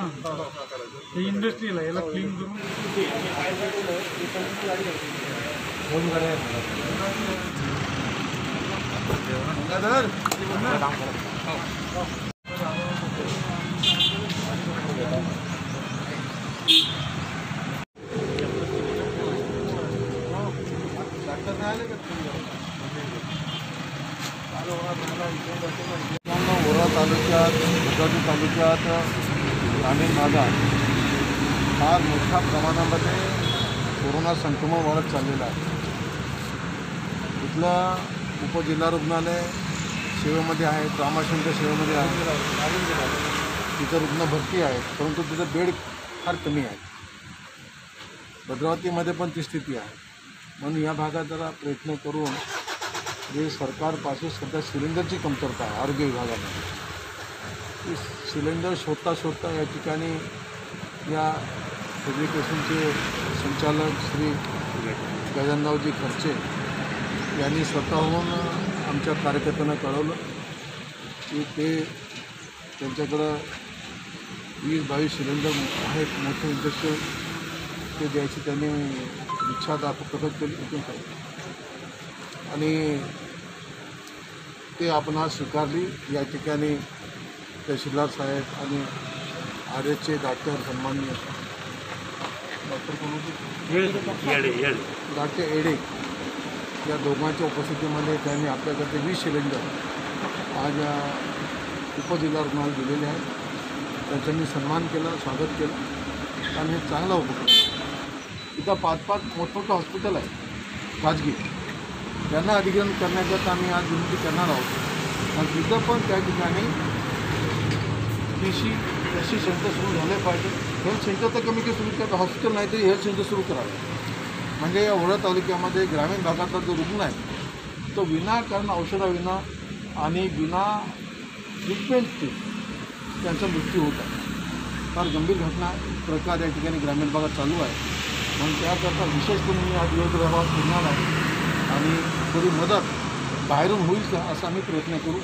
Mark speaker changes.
Speaker 1: ना ते इंडस्ट्रीला याला क्लीन करून
Speaker 2: ओरा तालुक्यात भद्रावती तालुक्यात ग्रामीण भागात फार मोठ्या प्रमाणामध्ये कोरोना संक्रमण वाढत चाललेलं आहे। इथलं उपजिल्हा रुग्णालय सेवेमध्ये आहे, रामाशंकर सेवेमध्ये आहे, तिथं रुग्ण भरती आहेत, परंतु तिथं बेड फार कमी आहे। भद्रावतीमध्ये पण ती स्थिती आहे। म्हणून या भागात जरा प्रयत्न करून जे सरकारपासून सध्या सिलेंडरची कमतरता आहे आरोग्य विभागामध्ये, ती सिलेंडर शोधता या ठिकाणी या फेब्रिकेशनचे संचालक श्री गजाननरावजी खर्चे यांनी स्वतःहून आमच्या कार्यकर्त्यांना कळवलं की ते त्यांच्याकडं 20-22 सिलेंडर आहेत, मोठे इंडस्ट्री ते द्यायची त्यांनी इच्छा प्रकट केली आणि ते आपण आज स्वीकारली। या ठिकाणी तहसीलदार साहेब आणि आरएचचे डॉक्टर सन्माननीय डॉक्टर डॉक्टर एडे या दोघांच्या उपस्थितीमध्ये त्यांनी आपल्याकडे 20 सिलेंडर आज उपजिल्हा रुग्णालयात दिलेले आहेत। त्यांचा मी सन्मान केला, स्वागत केलं आणि हे चांगला उपक्रम। इथं 5-5 मोठमोठं हॉस्पिटल आहे खाजगी, त्यांना अधिग्रहण करण्याकरता आम्ही आज विनंती करणार आहोत। आणि तिथं पण त्या ठिकाणी कृषी सेंटर सुरू झाले पाहिजे। हेल्थ सेंटर तर कमी काही सुरू करतात, हॉस्पिटल नाही तरी हेल्थ सेंटर सुरू करावे। म्हणजे या ओढा तालुक्यामध्ये ग्रामीण भागातला जो रुग्ण आहे तो विनाकारण औषधाविना आणि बिना ट्रीटमेंट त्यांचा मृत्यू होत आहे। फार गंभीर घटना प्रकार या ठिकाणी ग्रामीण भागात चालू आहे। म्हणून त्याकरता विशेष करून मी आज दिवसभरात फिरणार आहे आणि थोडी मदत बाहेरून होईल का असा आम्ही प्रयत्न करू।